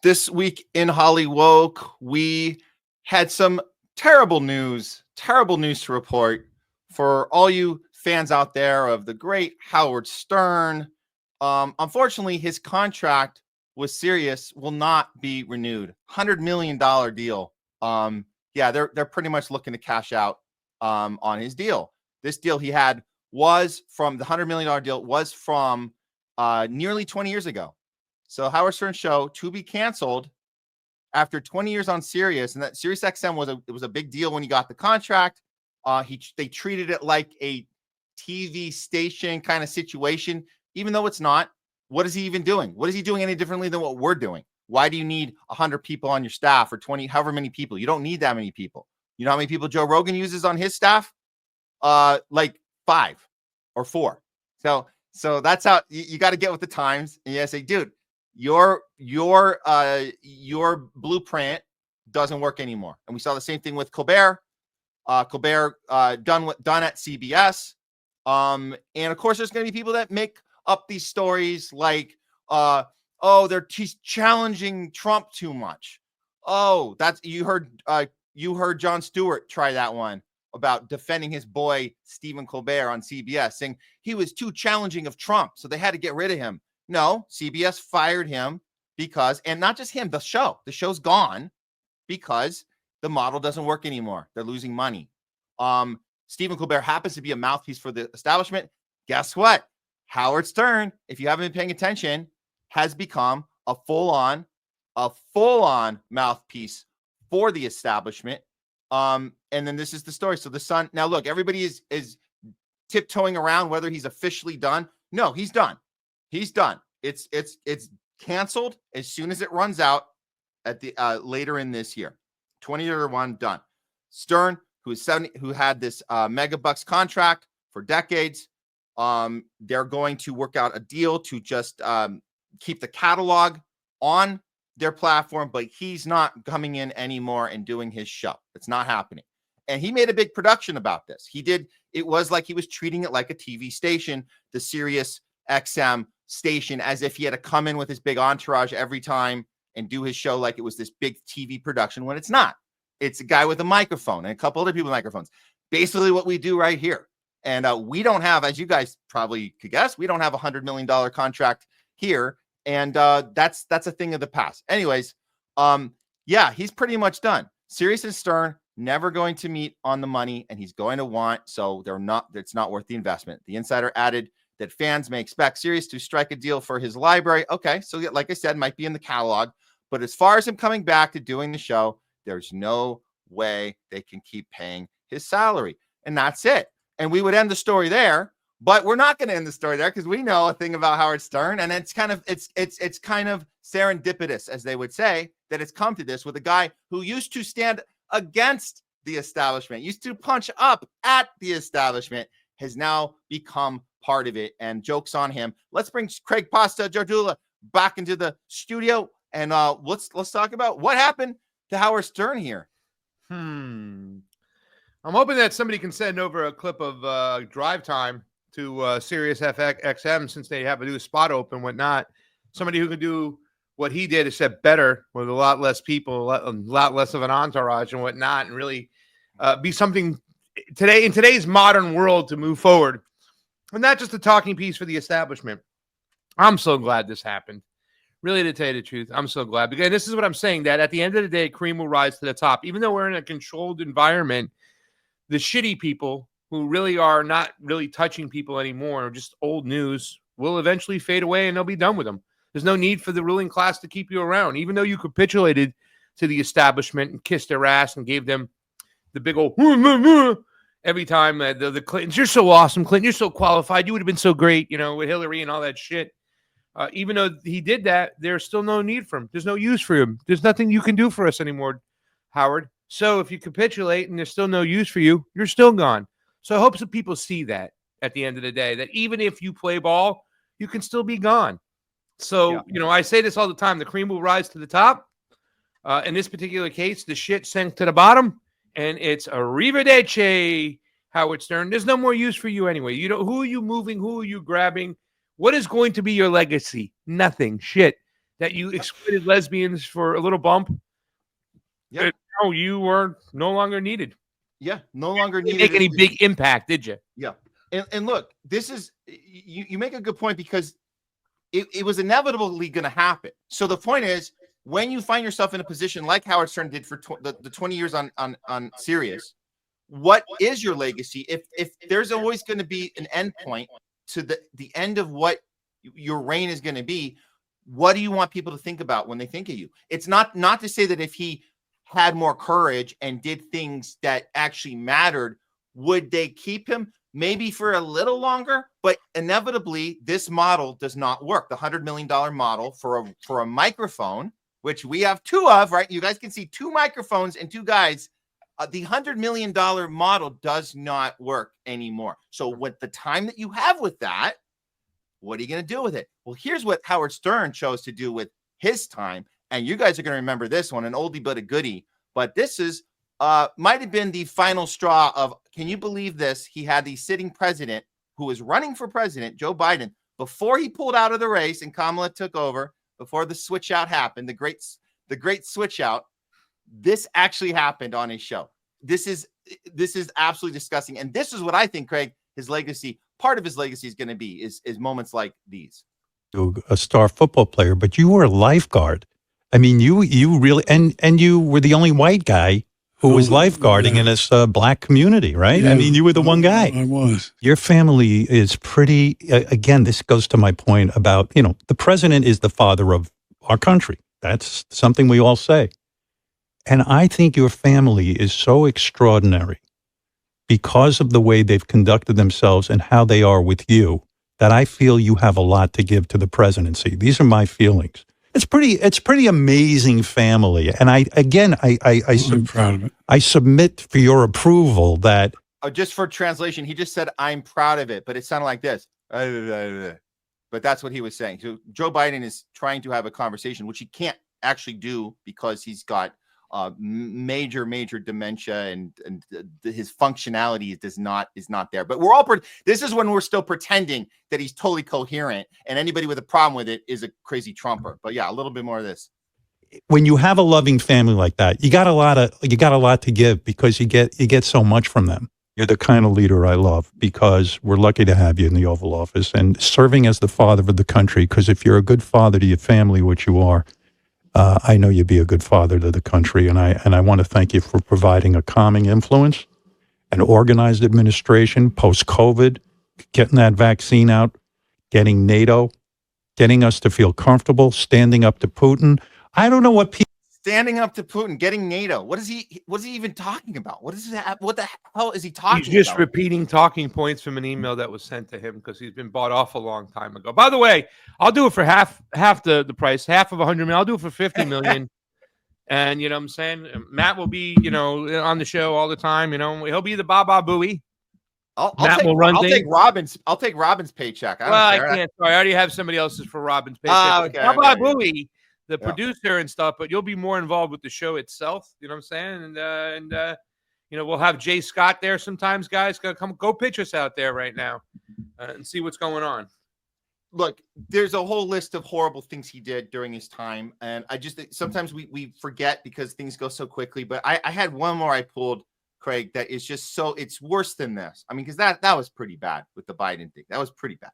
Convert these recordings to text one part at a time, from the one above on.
This week in HOLLYWOKE, we had some terrible news to report for all you fans out there of the great Howard Stern. Unfortunately, his contract with Sirius will not be renewed. $100 million deal. They're pretty much looking to cash out on his deal. This deal he had was from the $100 million deal was from nearly 20 years ago. So Howard Stern show to be canceled after 20 years on Sirius, and that Sirius XM was a big deal when he got the contract. They treated it like a TV station kind of situation, even though it's not. What is he even doing? What is he doing any differently than what we're doing? Why do you need 100 people on your staff or 20, however many people? You don't need that many people. You know how many people Joe Rogan uses on his staff? Like 5 or 4. So that's how you got to get with the times. And you say, dude, your blueprint doesn't work anymore. And we saw the same thing with Colbert. Colbert done at CBS. And of course, there's going to be people that make up these stories like, he's challenging Trump too much. Oh, that's you heard Jon Stewart try that one about defending his boy Stephen Colbert on CBS, saying he was too challenging of Trump, so they had to get rid of him. No, CBS fired him because, and not just him, the show's gone because the model doesn't work anymore. They're losing money. Stephen Colbert happens to be a mouthpiece for the establishment. Guess what? Howard Stern, if you haven't been paying attention, has become a full-on mouthpiece for the establishment. And then this is the story. So the Sun, now look, everybody is tiptoeing around whether he's officially done. No, he's done. He's done. It's canceled as soon as it runs out at the later in this year. 2021 done. Stern, who had this megabucks contract for decades, they're going to work out a deal to just keep the catalog on their platform, but he's not coming in anymore and doing his show. It's not happening. And he made a big production about this. It was like he was treating it like a TV station, the Sirius XM station, as if he had to come in with his big entourage every time and do his show like it was this big TV production, when it's not. It's a guy with a microphone and a couple other people with microphones. Basically what we do right here. And we don't have, as you guys probably could guess, we don't have $100 million contract here. And that's a thing of the past. Anyways, he's pretty much done. Sirius and Stern never going to meet on the money, and he's going to want, so it's not worth the investment. The insider added that fans may expect Sirius to strike a deal for his library. Okay, so like I said, might be in the catalog. But as far as him coming back to doing the show, there's no way they can keep paying his salary. And that's it. And we would end the story there. But we're not going to end the story there because we know a thing about Howard Stern, and it's kind of serendipitous, as they would say, that it's come to this with a guy who used to stand against the establishment, used to punch up at the establishment, has now become part of it. And joke's on him. Let's bring Craig Pasta Jardula back into the studio, and let's talk about what happened to Howard Stern here. I'm hoping that somebody can send over a clip of drive time to Sirius XM, since they have a new spot open and whatnot. Somebody who can do what he did, except better, with a lot less people, a lot less of an entourage and whatnot, and really be something today in today's modern world to move forward. And not just a talking piece for the establishment. I'm so glad this happened. Really, to tell you the truth, I'm so glad. Because this is what I'm saying, that at the end of the day, cream will rise to the top. Even though we're in a controlled environment, the shitty people who really are not really touching people anymore, or just old news, will eventually fade away, and they'll be done with them. There's no need for the ruling class to keep you around. Even though you capitulated to the establishment and kissed their ass and gave them the big old every time, the Clintons, you're so awesome, Clinton, you're so qualified, you would have been so great, with Hillary and all that shit. Even though he did that, there's still no need for him. There's no use for him. There's nothing you can do for us anymore, Howard. So if you capitulate and there's still no use for you, you're still gone. So I hope some people see that at the end of the day, that even if you play ball, you can still be gone. So, I say this all the time, the cream will rise to the top. In this particular case, the shit sank to the bottom, and it's arrivederci, Howard Stern. There's no more use for you anyway. Who are you moving? Who are you grabbing? What is going to be your legacy? Nothing. Shit. that you exploited lesbians for a little bump. Yeah. No, you were no longer needed. Yeah, no longer You needed. didn't make any big impact, did you? Yeah. And look, this is, you make a good point, because it was inevitably going to happen. So the point is, when you find yourself in a position like Howard Stern did for the 20 years on Sirius, what is your legacy? If there's always going to be an end point to the end of what your reign is going to be, what do you want people to think about when they think of you? It's not to say that if he had more courage and did things that actually mattered, would they keep him? Maybe for a little longer, but inevitably this model does not work. The $100 million model for a microphone, which we have two of, right? You guys can see two microphones and two guys. The $100 million model does not work anymore. So with the time that you have with that, what are you going to do with it? Well, here's what Howard Stern chose to do with his time. And you guys are going to remember this one, an oldie but a goodie. But this is might have been the final straw of, can you believe this? He had the sitting president who was running for president, Joe Biden, before he pulled out of the race and Kamala took over, before the switch out happened, the great switch out. This actually happened on his show. This is absolutely disgusting. And this is what I think, Craig, his legacy, part of his legacy is going to be is moments like these. A star football player, but you were a lifeguard. I mean, you really, and you were the only white guy who was lifeguarding in this black community, right? Yeah, I mean, you were the one guy. I was. Your family is pretty, again, this goes to my point about, the president is the father of our country. That's something we all say. And I think your family is so extraordinary because of the way they've conducted themselves and how they are with you, that I feel you have a lot to give to the presidency. These are my feelings. It's pretty amazing family. And I'm proud of it. I submit for your approval that. Just for translation, he just said, I'm proud of it, but it sounded like this. But that's what he was saying. So Joe Biden is trying to have a conversation, which he can't actually do because he's got major dementia and his functionality is not there. But we're all this is when we're still pretending that he's totally coherent, and anybody with a problem with it is a crazy Trumper. But yeah, a little bit more of this. When you have a loving family like that, you got a lot to give, because you get so much from them. You're the kind of leader I love, because we're lucky to have you in the Oval Office and serving as the father of the country. Because if you're a good father to your family, which you are, I know you'd be a good father to the country, and I want to thank you for providing a calming influence, an organized administration post-COVID, getting that vaccine out, getting NATO, getting us to feel comfortable, standing up to Putin. I don't know what people. Standing up to Putin, getting NATO. What is he even talking about? What the hell is he talking about? He's just repeating talking points from an email that was sent to him because he's been bought off a long time ago. By the way, I'll do it for half the price, half of 100 million. I'll do it for 50 million. And you know what I'm saying? Matt will be, on the show all the time. He'll be the Baba Booey. I'll take Robin's paycheck. I can't. I already have somebody else's for Robin's paycheck. Okay, Baba Booey, the producer and stuff, but you'll be more involved with the show itself. You know what I'm saying? And we'll have Jay Scott there sometimes, guys. Go pitch us out there right now and see what's going on. Look, there's a whole list of horrible things he did during his time. And I just sometimes we forget because things go so quickly. But I had one more I pulled, Craig, that is just it's worse than this. I mean, because that was pretty bad with the Biden thing. That was pretty bad.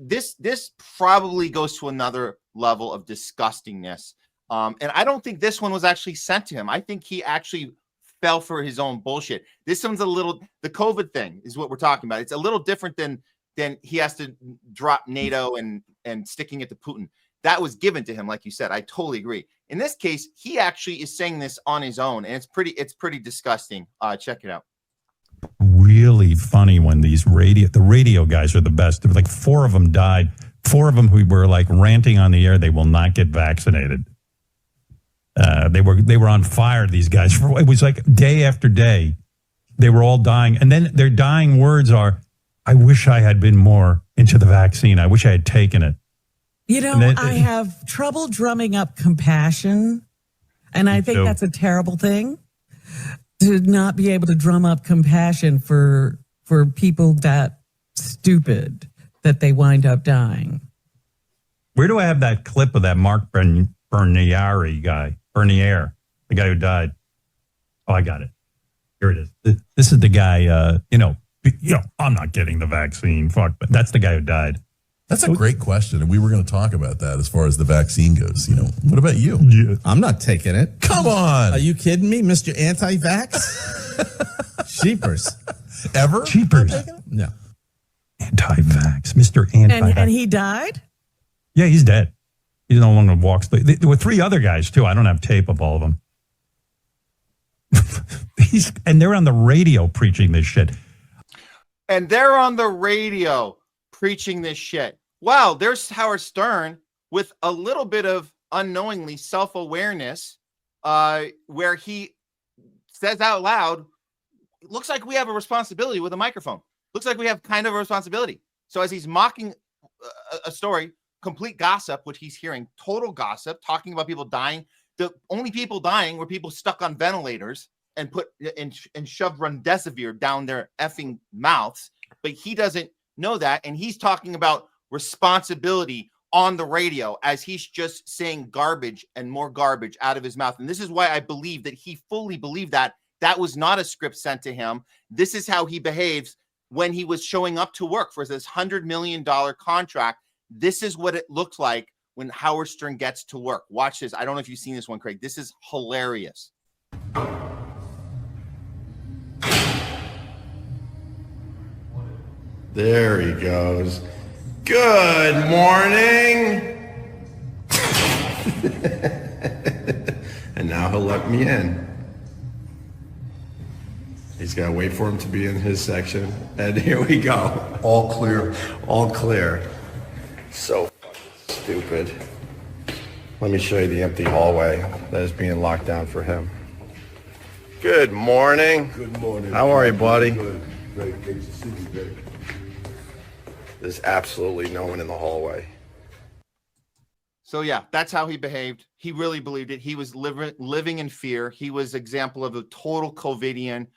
This probably goes to another level of disgustingness. And I don't think this one was actually sent to him. I think he actually fell for his own bullshit. This one's the COVID thing is what we're talking about. It's a little different than he has to drop NATO and sticking it to Putin. That was given to him, like you said. I totally agree. In this case, he actually is saying this on his own, and it's pretty disgusting. Check it out. Really funny when the radio guys are the best. There were like 4 of them died. 4 of them who were like ranting on the air. They will not get vaccinated. They were on fire. These guys. It was like day after day. They were all dying, and then their dying words are, "I wish I had been more into the vaccine. I wish I had taken it." I have trouble drumming up compassion, and I think that's a terrible thing. To not be able to drum up compassion for people that stupid that they wind up dying. Where do I have that clip of that Mark Bernier guy? Bernier, the guy who died. Oh, I got it. Here it is. This is the guy, I'm not getting the vaccine. Fuck, but that's the guy who died. That's a great question. And we were going to talk about that as far as the vaccine goes. What about you? Yeah. I'm not taking it. Come on. Are you kidding me, Mr. Anti-Vax? Sheepers. Ever? Cheapers. No. Anti-vax. Mr. Anti-vax. And he died? Yeah, he's dead. He no longer walks. There were 3 other guys, too. I don't have tape of all of them. And they're on the radio preaching this shit. And they're on the radio preaching this shit. Wow, there's Howard Stern with a little bit of unknowingly self-awareness, where he says out loud, it looks like we have a responsibility with a microphone. Looks like we have kind of a responsibility. So as he's mocking a story, complete gossip, which he's hearing, total gossip, talking about people dying. The only people dying were people stuck on ventilators and put and shoved remdesivir down their effing mouths. But he doesn't know that. And he's talking about responsibility on the radio as he's just saying garbage and more garbage out of his mouth. And this is why I believe that he fully believed that that was not a script sent to him. This is how he behaves when he was showing up to work for this $100 million contract. This is what it looked like when Howard Stern gets to work. Watch this. I don't know if you've seen this one, Craig. This is hilarious. There he goes. Good morning. And now he'll let me in. He's got to wait for him to be in his section. And here we go. All clear. All clear. So stupid. Let me show you the empty hallway that is being locked down for him. Good morning. Good morning. How are you, buddy? Good. Great. Great to see you, baby. There's absolutely no one in the hallway. So yeah, that's how he behaved. He really believed it. He was living in fear. He was example of a total COVIDian.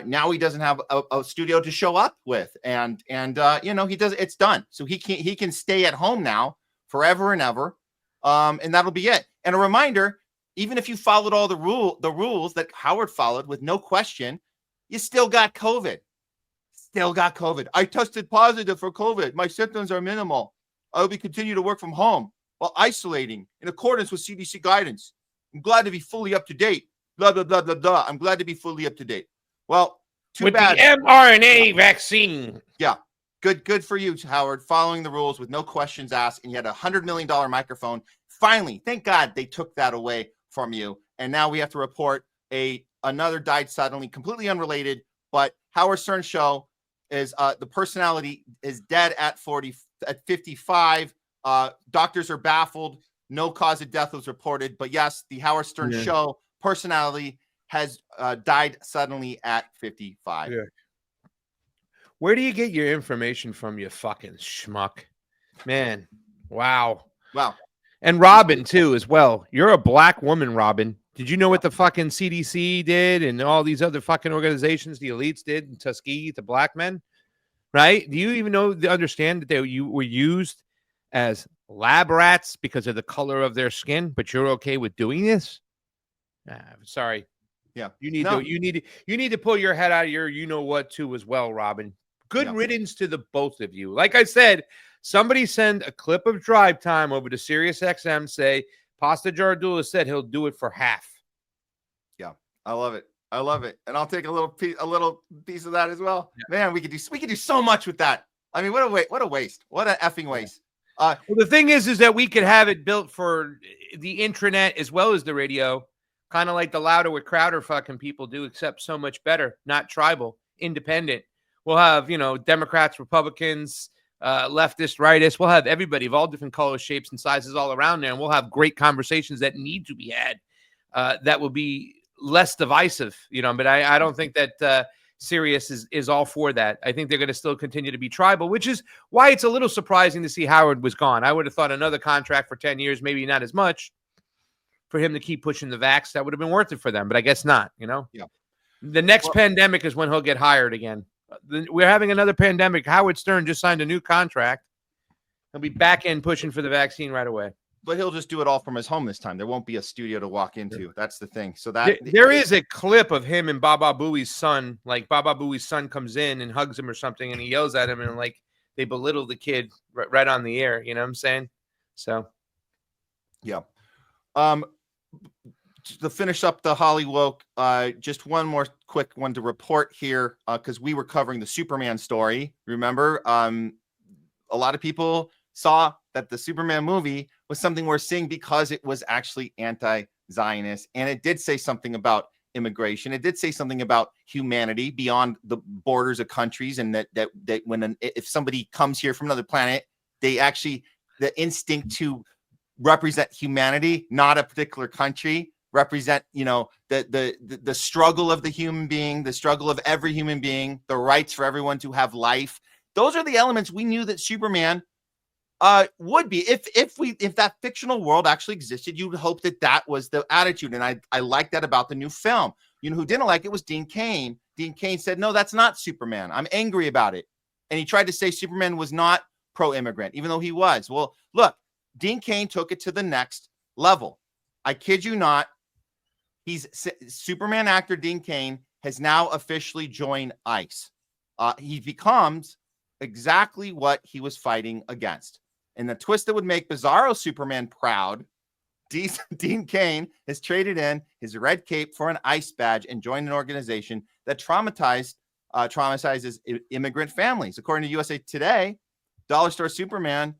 Now he doesn't have a studio to show up with, and he does. It's done. So he can stay at home now forever and ever, and that'll be it. And a reminder: even if you followed all the rules that Howard followed with no question, you still got COVID. Still got COVID. I tested positive for COVID. My symptoms are minimal. I will be continue to work from home while isolating in accordance with CDC guidance. I'm glad to be fully up to date. Blah blah blah blah blah. I'm glad to be fully up to date. Well, too bad. The mRNA vaccine. Yeah. Good for you, Howard, following the rules with no questions asked, and you had a $100 million microphone. Finally, thank God they took that away from you. And now we have to report another died suddenly, completely unrelated, but Howard Stern show is the personality is dead at 55. Doctors are baffled. No cause of death was reported, but yes, the Howard Stern show personality has died suddenly at 55. Yeah. Where do you get your information from, you fucking schmuck? Man, wow. And Robin, too, as well. You're a black woman, Robin. Did you know what the fucking CDC did and all these other fucking organizations, the elites did in Tuskegee to black men? Right? Do you even understand that you were used as lab rats because of the color of their skin, but you're okay with doing this? Sorry. Yeah. You need to pull your head out of your you-know-what, too, as well, Robin. Good riddance to the both of you. Like I said, somebody send a clip of Drive Time over to SiriusXM. Say, Pasta Jardula said he'll do it for half. Yeah, I love it. And I'll take a little piece of that as well. Yeah. Man, we could do so much with that. I mean, what a waste. What an effing waste. Well, the thing is that we could have it built for the intranet as well as the radio, kind of like the Louder with Crowder fucking people do, except so much better, not tribal, independent. We'll have, Democrats, Republicans, leftists, rightists. We'll have everybody of all different colors, shapes, and sizes all around there. And we'll have great conversations that need to be had that will be less divisive, But I don't think that Sirius is all for that. I think they're going to still continue to be tribal, which is why it's a little surprising to see Howard was gone. I would have thought another contract for 10 years, maybe not as much, for him to keep pushing the vax. That would have been worth it for them. But I guess not, Yeah. The next pandemic is when he'll get hired again. We're having another pandemic. Howard Stern just signed a new contract. He'll be back end pushing for the vaccine right away. But he'll just do it all from his home this time. There won't be a studio to walk into. That's the thing. So that there is a clip of him and Baba Booey's son. Like Baba Booey's son comes in and hugs him or something, and he yells at him, and like they belittle the kid right on the air. You know what I'm saying? So, yeah. To finish up the HOLLYWOKE, just one more quick one to report here, because we were covering the Superman story. Remember, a lot of people saw that the Superman movie was something worth seeing because it was actually anti-Zionist, and it did say something about immigration. It did say something about humanity beyond the borders of countries, and that when if somebody comes here from another planet, they actually the instinct to represent humanity, not a particular country, represent the struggle of the human being, the struggle of every human being, the rights for everyone to have life. Those are the elements we knew that Superman would be. If that fictional world actually existed, you would hope that was the attitude. And I like that about the new film. You know who didn't like it was Dean Cain. Dean Cain said, no, that's not Superman. I'm angry about it. And he tried to say Superman was not pro-immigrant, even though he was. Well, look, Dean Cain took it to the next level. I kid you not. Superman actor Dean Cain has now officially joined ICE. He becomes exactly what he was fighting against. And the twist that would make Bizarro Superman proud, Dean Cain has traded in his red cape for an ICE badge and joined an organization that traumatizes immigrant families. According to USA Today, Dollar Store Superman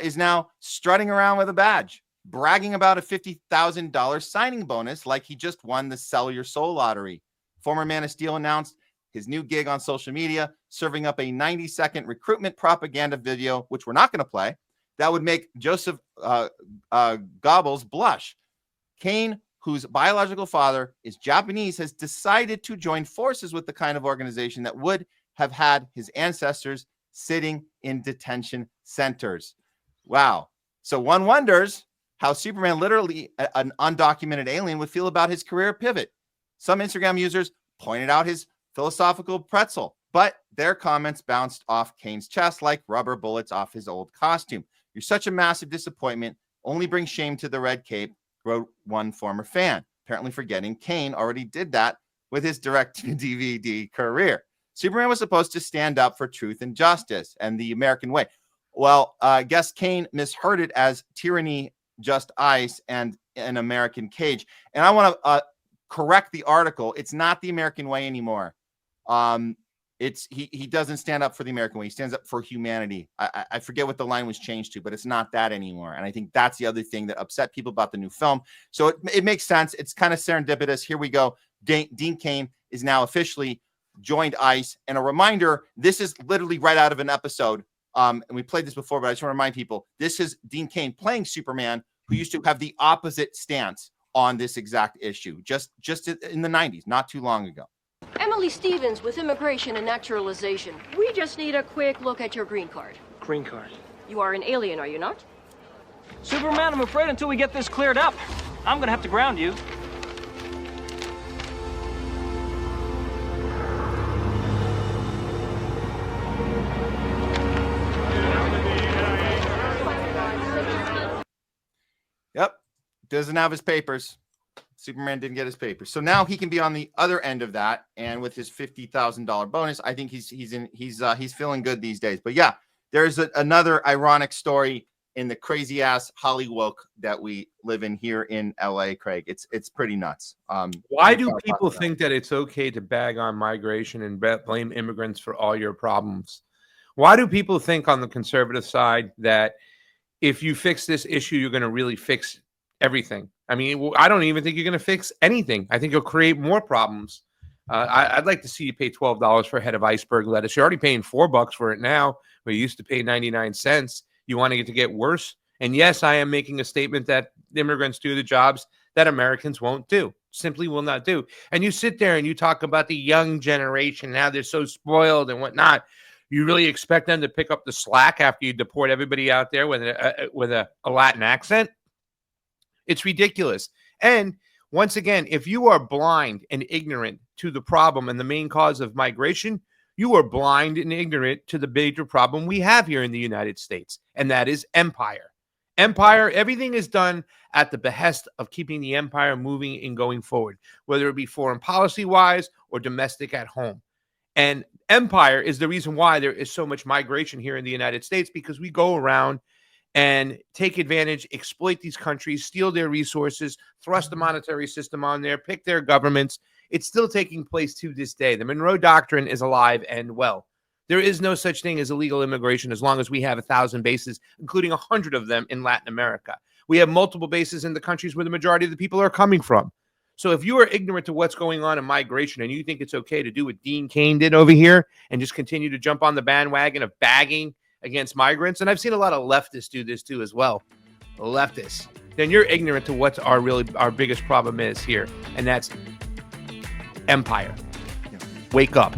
is now strutting around with a badge, bragging about a $50,000 signing bonus like he just won the Sell Your Soul lottery. Former Man of Steel announced his new gig on social media, serving up a 90-second recruitment propaganda video, which we're not going to play, that would make Joseph Goebbels blush. Cain, whose biological father is Japanese, has decided to join forces with the kind of organization that would have had his ancestors sitting in detention centers. Wow. So one wonders how Superman, literally an undocumented alien, would feel about his career pivot. Some Instagram users pointed out his philosophical pretzel, but their comments bounced off Cain's chest like rubber bullets off his old costume. You're such a massive disappointment. Only brings shame to the red cape, wrote one former fan, apparently forgetting Cain already did that with his direct-to-DVD career. Superman was supposed to stand up for truth and justice and the American way. Well, I guess Cain misheard it as tyranny, just ice, and an American cage. And I want to correct the article. It's not the American way anymore. He doesn't stand up for the American way. He stands up for humanity. I forget what the line was changed to, but it's not that anymore. And I think that's the other thing that upset people about the new film. So it makes sense. It's kind of serendipitous. Here we go. Dean Cain is now officially joined ICE. And a reminder, this is literally right out of an episode. And we played this before, but I just want to remind people, this is Dean Cain playing Superman, who used to have the opposite stance on this exact issue, just in the 90s, not too long ago. Emily Stevens with Immigration and Naturalization. We just need a quick look at your green card. Green card? You are an alien, are you not? Superman, I'm afraid until we get this cleared up, I'm gonna have to ground you. Yep. Doesn't have his papers. Superman didn't get his papers. So now he can be on the other end of that. And with his $50,000 bonus, I think he's feeling good these days. But yeah, there's another ironic story in the crazy ass HOLLYWOKE that we live in here in LA, Craig. It's pretty nuts. Why do people think that it's okay to bag on migration and blame immigrants for all your problems? Why do people think on the conservative side that if you fix this issue, you're going to really fix everything? I mean, I don't even think you're going to fix anything. I think you'll create more problems. I'd like to see you pay $12 for a head of iceberg lettuce. You're already paying $4 for it now, where you used to pay 99 cents. You want it to get worse? And yes, I am making a statement that immigrants do the jobs that Americans won't do, simply will not do. And you sit there and you talk about the young generation, how they're so spoiled and whatnot. You really expect them to pick up the slack after you deport everybody out there with a Latin accent? It's ridiculous. And once again, if you are blind and ignorant to the problem and the main cause of migration, You are blind and ignorant to the major problem we have here in the United States, and that is empire. Empire, everything is done at the behest of keeping the empire moving and going forward, whether it be foreign policy-wise or domestic at home. And empire is the reason why there is so much migration here in the United States, because we go around and take advantage, exploit these countries, steal their resources, thrust the monetary system on there, pick their governments. It's still taking place to this day. The Monroe Doctrine is alive and well. There is no such thing as illegal immigration as long as we have 1,000 bases, including 100 of them in Latin America. We have multiple bases in the countries where the majority of the people are coming from. So if you are ignorant to what's going on in migration and you think it's okay to do what Dean Cain did over here and just continue to jump on the bandwagon of bagging against migrants, and I've seen a lot of leftists do this too as well, leftists, then you're ignorant to what our biggest problem is here, and that's empire. Wake up.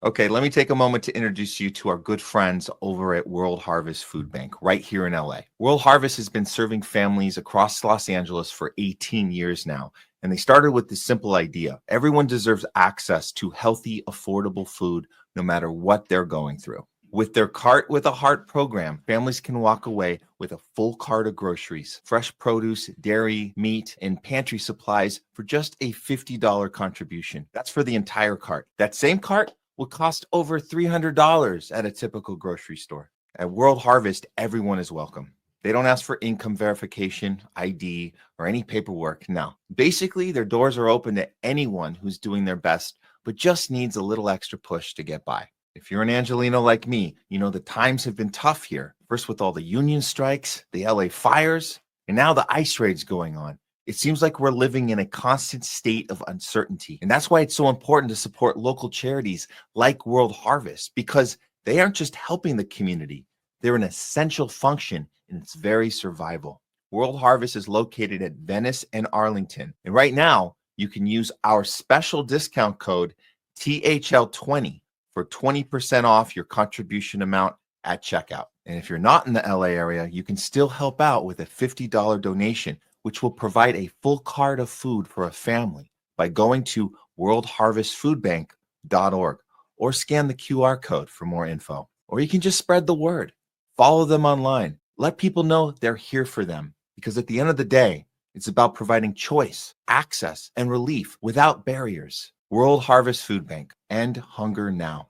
Okay, let me take a moment to introduce you to our good friends over at World Harvest Food Bank right here in LA. World Harvest has been serving families across Los Angeles for 18 years now, and they started with this simple idea. Everyone deserves access to healthy, affordable food no matter what they're going through. With their Cart with a Heart program, families can walk away with a full cart of groceries, fresh produce, dairy, meat, and pantry supplies for just a $50 contribution. That's for the entire cart. That same cart will cost over $300 at a typical grocery store. At World Harvest, everyone is welcome. They don't ask for income verification, ID, or any paperwork. No. Basically, their doors are open to anyone who's doing their best, but just needs a little extra push to get by. If you're an Angelino like me, you know the times have been tough here. First with all the union strikes, the LA fires, and now the ICE raids going on. It seems like we're living in a constant state of uncertainty. And that's why it's so important to support local charities like World Harvest, because they aren't just helping the community. They're an essential function in its very survival. World Harvest is located at Venice and Arlington. And right now, you can use our special discount code THL20 for 20% off your contribution amount at checkout. And if you're not in the LA area, you can still help out with a $50 donation, which will provide a full cart of food for a family by going to worldharvestfoodbank.org or scan the QR code for more info. Or you can just spread the word. Follow them online. Let people know they're here for them, because at the end of the day, it's about providing choice, access, and relief without barriers. World Harvest Food Bank. End hunger now.